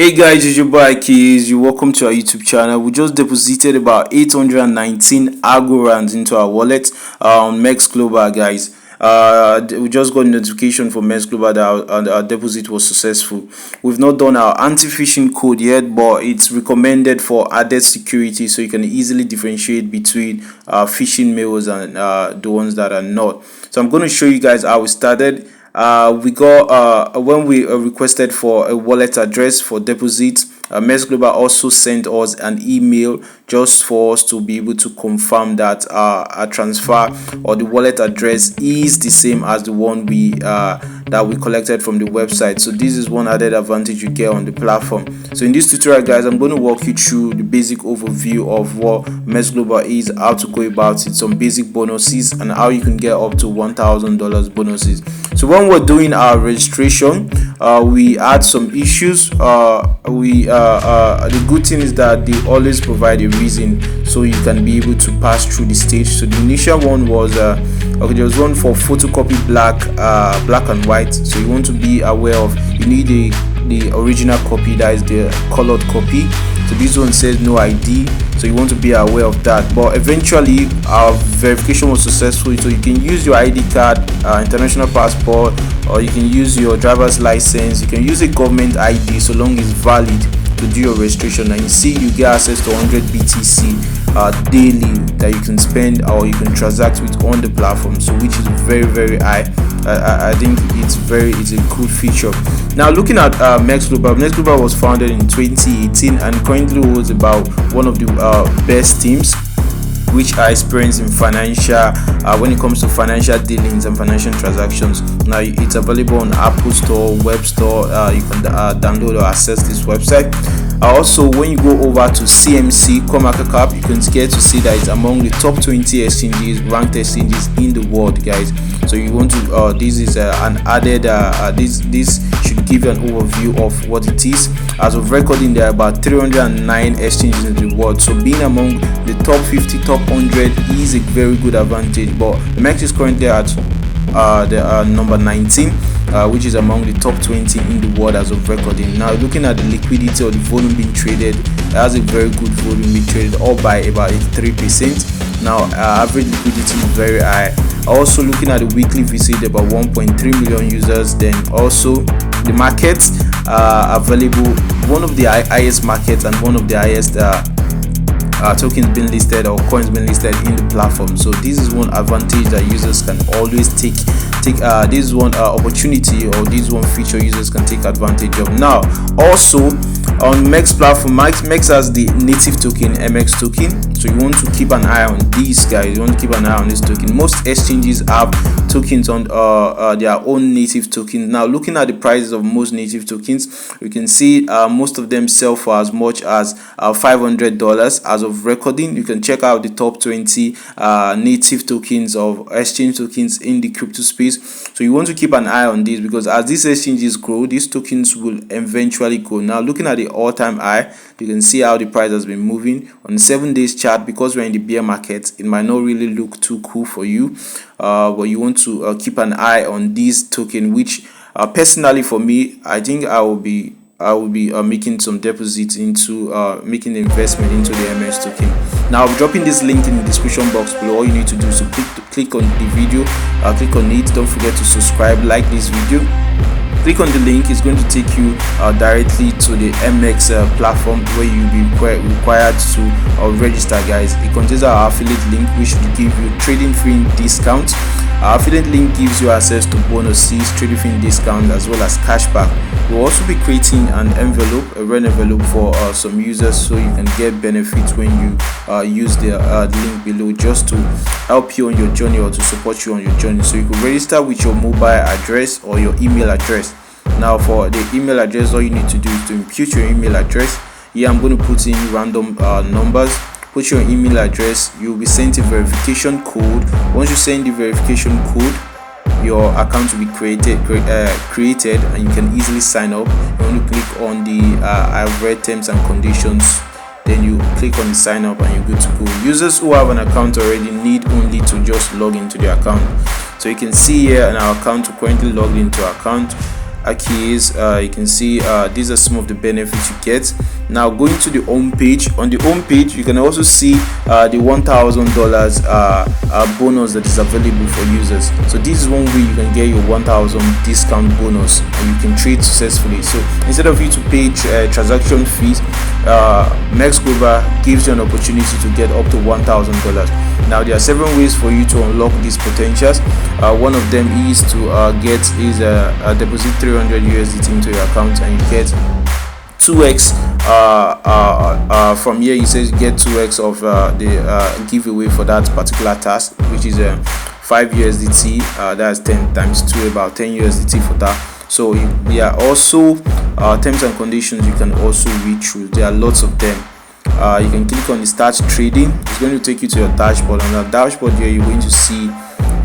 Hey guys, it's your boy Akahilz. You welcome to our YouTube channel. We just deposited about 819 Algorand into our wallet on MEXC Global, guys. We just got a notification from MEXC Global that our deposit was successful. We've not done our anti-phishing code yet, but it's recommended for added security, so you can easily differentiate between phishing mails and the ones that are not. So I'm going to show you guys how we started. We got when we requested for a wallet address for deposit, MEXC Global also sent us an email just for us to be able to confirm that our transfer or the wallet address is the same as the one that we collected from the website. So this is one added advantage you get on the platform. So in this tutorial, guys, I'm going to walk you through the basic overview of what MEXC Global is, how to go about it, some basic bonuses, and how you can get up to $1,000 bonuses. So when we're doing our registration, we had some issues. The good thing is that they always provide a reason so you can be able to pass through the stage. So the initial one was okay, there was one for photocopy black and white. So you want to be aware of, you need the original copy, that is the colored copy. So this one says no ID, so you want to be aware of that. But eventually our verification was successful, so you can use your ID card, international passport, or you can use your driver's license. You can use a government ID so long it's valid to do your registration, and you see you get access to 100 BTC daily that you can spend or you can transact with on the platform, so which is very high. I think it's a good feature. Now looking at MEXC Global was founded in 2018 and currently holds about one of the best teams which are experienced in financial when it comes to financial dealings and financial transactions. Now it's available on Apple Store, Web Store. You can download or access this website. Also, when you go over to CMC Coinmarketcap, you can get to see that it's among the top 20 exchanges, ranked exchanges in the world, guys. So you want to this is an added this should give you an overview of what it is. As of recording, there are about 309 exchanges in the world, so being among the top 50, top 100 is a very good advantage. But the MEXC is currently at number 19, which is among the top 20 in the world as of recording. Now looking at the liquidity or the volume being traded, it has a very good volume being traded, up by about 83%. Now average liquidity is very high. Also looking at the weekly visit, about 1.3 million users. Then also the markets available, one of the highest markets and one of the highest tokens being listed or coins being listed in the platform. So this is one advantage that users can always take this is one opportunity, or this one feature users can take advantage of. Now also on MEXC platform, MEXC has the native token, MEXC token, so you want to keep an eye on these, guys. You want to keep an eye on this token. Most exchanges have tokens on their own native token. Now looking at the prices of most native tokens, you can see most of them sell for as much as $500 as of recording. You can check out the top 20 native tokens of exchange tokens in the crypto space. So you want to keep an eye on this, because as these exchanges grow, these tokens will eventually grow. Now looking at the all-time high, you can see how the price has been moving on the 7 days chart. Because we're in the bear market, it might not really look too cool for you, but you want to keep an eye on this token, which personally for me, I think I will be making some deposits into making the investment into the MEXC token. Now I'm dropping this link in the description box below. All you need to do is to click on the video, click on it. Don't forget to subscribe, like this video. Click on the link. It's going to take you directly to the MEXC platform, where you'll be required to register, guys. It contains our affiliate link, which will give you trading free discounts. Our affiliate link gives you access to bonuses, trading free discounts, as well as cashback. We'll also be creating an envelope, a red envelope for some users, so you can get benefits when you use the link below, just to help you on your journey or to support you on your journey. So you can register with your mobile address or your email address. Now for the email address, all you need to do is to input your email address. Here I'm going to put in random numbers. Put your email address. You'll be sent a verification code. Once you send the verification code, your account will be created and you can easily sign up. You want to click on the I've read terms and conditions, then you click on the sign up and you're good to go. Users who have an account already need only to just log into the account. So you can see here in our account, we're currently logged into our account. Akahilz. You can see these are some of the benefits you get. Now going to the home page, on the home page you can also see the $1,000 bonus that is available for users. So this is one way you can get your 1,000 discount bonus and you can trade successfully. So instead of you to pay transaction fees, MEXC gives you an opportunity to get up to $1,000. Now there are several ways for you to unlock these potentials. One of them is to deposit 300 USDT into your account and you get 2x from here. It says you get 2x of the giveaway for that particular task, which is 5 USDT. That's 10 times 2, about 10 USDT for that. So yeah, also terms and conditions you can also read through. There are lots of them. You can click on the start trading. It's going to take you to your dashboard. On our dashboard here you're going to see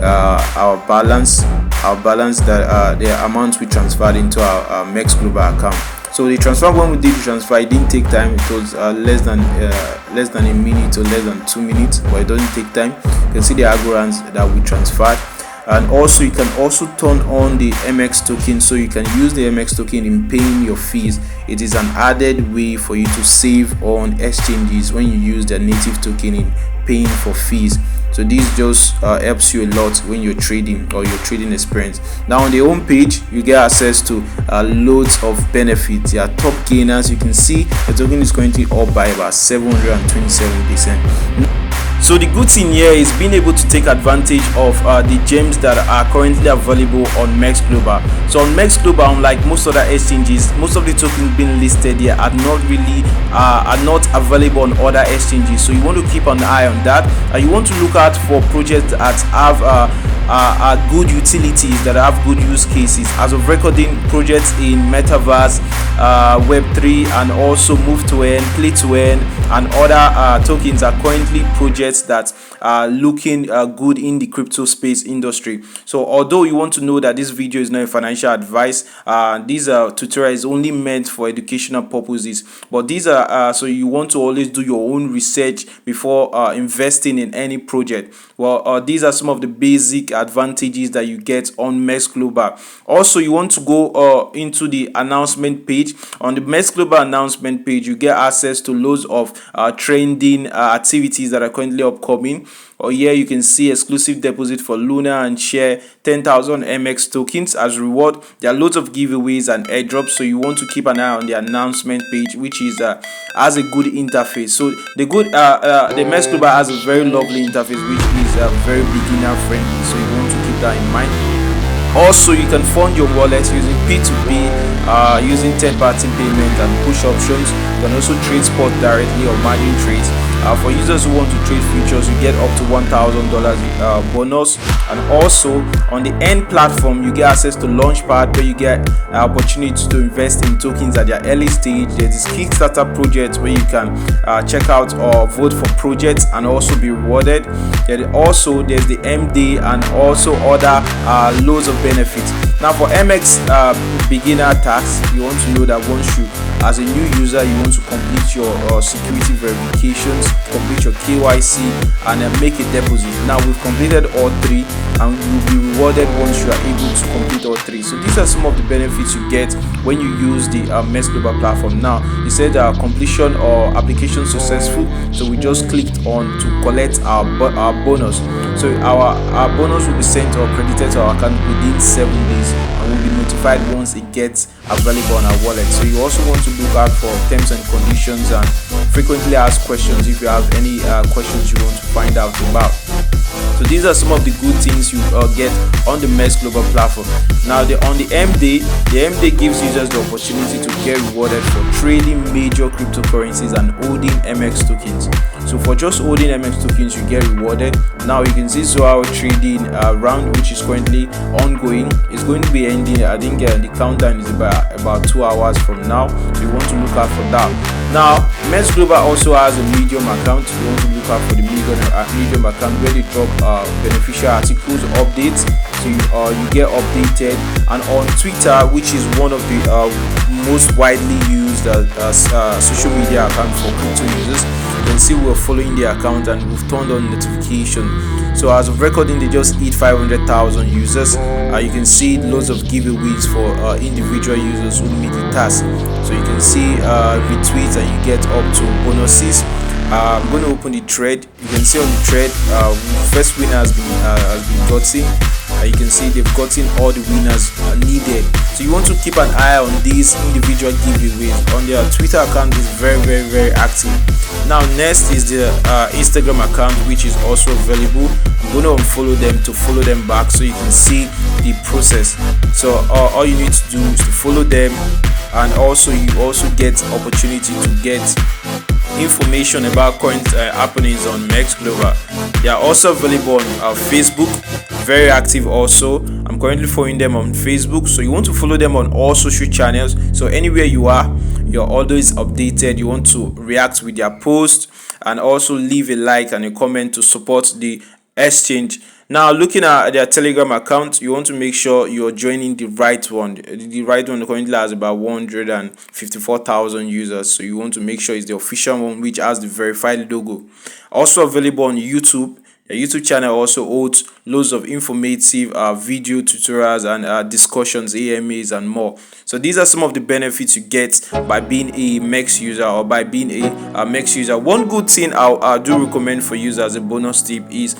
our balance that the amount we transferred into our MEXC account. So the transfer, when we did the transfer, it didn't take time. It was less than a minute or less than 2 minutes, but it doesn't take time. You can see the algorithms that we transferred. And also you can also turn on the MEXC token, so you can use the MEXC token in paying your fees. It is an added way for you to save on exchanges when you use their native token in paying for fees. So this just helps you a lot when you're trading or your trading experience. Now on the home page you get access to loads of benefits. Your top gainers, you can see the token is currently up by about 727%. So the good thing here is being able to take advantage of the gems that are currently available on MEXC. So on MEXC, unlike most other exchanges, most of the tokens being listed here are not available on other exchanges. So you want to keep an eye on that. You want to look out for projects that have good utilities, that have good use cases. As of recording, projects in Metaverse, Web3, and also Move to Earn, Play to Earn, and other tokens are currently projects that are looking good in the crypto space industry. So although you want to know that this video is not a financial advice, this tutorial is only meant for educational purposes, but these are so you want to always do your own research before investing in any project. Well, these are some of the basic advantages that you get on MEXC. Also, you want to go into the announcement page. On the MEXC announcement page, you get access to loads of trending activities that are currently upcoming. Or here you can see exclusive deposit for Luna and share 10,000 MEXC tokens as reward. There are loads of giveaways and airdrops, so you want to keep an eye on the announcement page, which is has a good interface. So the MEXC has a very lovely interface, which is very beginner friendly, so you want to keep that in mind. Also, you can fund your wallet using P2P, using third-party payment and push options. You can also trade spot directly or margin trades. For users who want to trade futures, you get up to $1,000 bonus. And also on the end platform, you get access to Launchpad, where you get opportunity to invest in tokens at their early stage. There's this Kickstarter project where you can check out or vote for projects and also be rewarded. There's the MD and also other loads of benefits. Now for MEXC beginner tasks, you want to know that once you, as a new user, you want to complete your security verifications, complete your KYC, and make a deposit. Now we've completed all three, and you'll be rewarded once you are able to complete all three. So these are some of the benefits you get when you use the MEXC platform. Now it said completion or application successful, so we just clicked on to collect our bonus. So our bonus will be sent or credited to our account within 7 days, and will be notified once it gets available on our wallet. So you also want to look out for terms and conditions and frequently asked questions if you have any questions you want to find out about. So these are some of the good things you get on the MEXC platform. Now on the MD gives users the opportunity to get rewarded for trading major cryptocurrencies and holding MEXC tokens. So for just holding MEXC tokens, you get rewarded. Now you can see our trading round, which is currently ongoing. It's going to be ending. I think the countdown is about 2 hours from now. So you want to look out for that. Now MEXC also has a Medium account. You want to look out for the Medium account, where they drop beneficial articles, updates, so you get updated. And on Twitter, which is one of the most widely used social media accounts for crypto users, You can see we're following the account and we've turned on notification. So as of recording, they just hit 500,000 users. You can see loads of giveaways for individual users who meet the task. So you can see retweets and you get up to bonuses. I'm going to open the thread. You can see on the thread, first winner has been gotten. You can see they've gotten all the winners needed. So you want to keep an eye on these individual giveaways. On their Twitter account is very active. Now next is the Instagram account, which is also available. I'm going to unfollow them to follow them back so you can see the process. So all you need to do is to follow them, and also you also get opportunity to get information about coins happenings on MEXC Global. They are also available on Facebook, very active also. I'm currently following them on Facebook, so you want to follow them on all social channels. So anywhere you are, you're always updated. You want to react with their posts and also leave a like and a comment to support the exchange. Now looking at their Telegram account, you want to make sure you're joining the right one. The right one currently has about 154,000 users, so you want to make sure it's the official one, which has the verified logo. Also available on YouTube. The YouTube channel also holds loads of informative video tutorials and discussions, AMAs and more. So these are some of the benefits you get by being a MEXC user or by being a MEXC user. One good thing I do recommend for users as a bonus tip is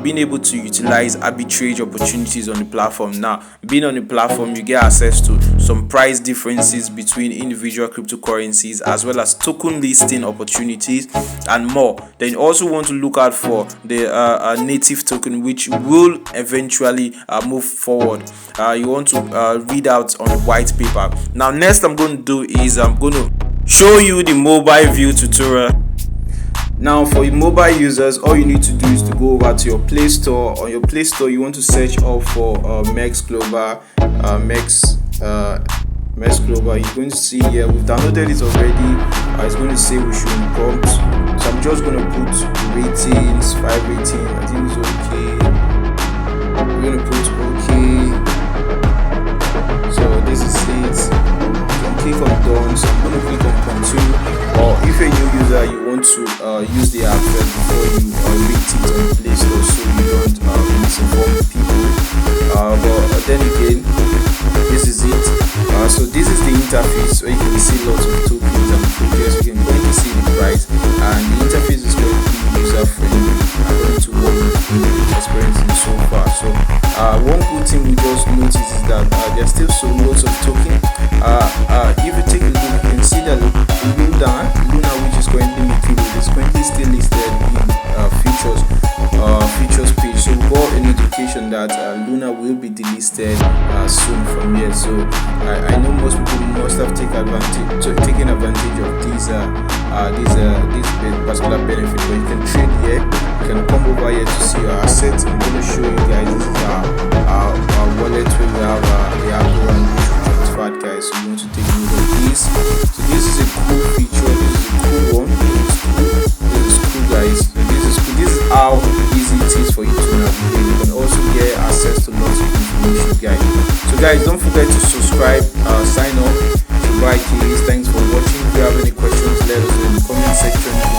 being able to utilize arbitrage opportunities on the platform. Now, being on the platform, you get access to some price differences between individual cryptocurrencies as well as token listing opportunities and more. Then you also want to look out for the native token, which will eventually move forward. You want to read out on the white paper. Now next I'm going to do is I'm going to show you the mobile view tutorial. Now for mobile users, all you need to do is to go over to your Play Store. On your Play Store, you want to search up for MEXC Global, MEXC Global. You're going to see here we've downloaded it already. It's going to say we should prompt. So I'm just going to put ratings, 5 rating. I think it's okay. We're going to put okay. So this is it. You can click on done. So I'm going to click on continue. Or if you're a new user, you want to use the app first before you rate it on the Play Store, so you don't misinform people. But then again, this is it. So this is the interface where you can see lots of tokens and projects. You can go and see the price, and the interface is going to be user friendly according to what we've experienced so far. So one good thing we just noticed is that there's still so lots of token. If you take a look, you can see that Luna, which is currently making it, is currently still listed in features page. So we got a notification that Luna will be delisted soon from here. So I know most people must have taken advantage of this particular benefit, but you can trade here. You can come over here to see your assets. I'm going to show you guys. This is our wallet where we have the Apple and transferred, guys. So you want to take a look at this. So this is a cool feature. This is a cool one. This is cool, guys. So this is cool. This is how easy it is for you to navigate. You can also get access to lots of information, guys. So guys, don't forget to subscribe, sign up to buy keys. Thanks for watching. If you have any questions, let us know in the comment section.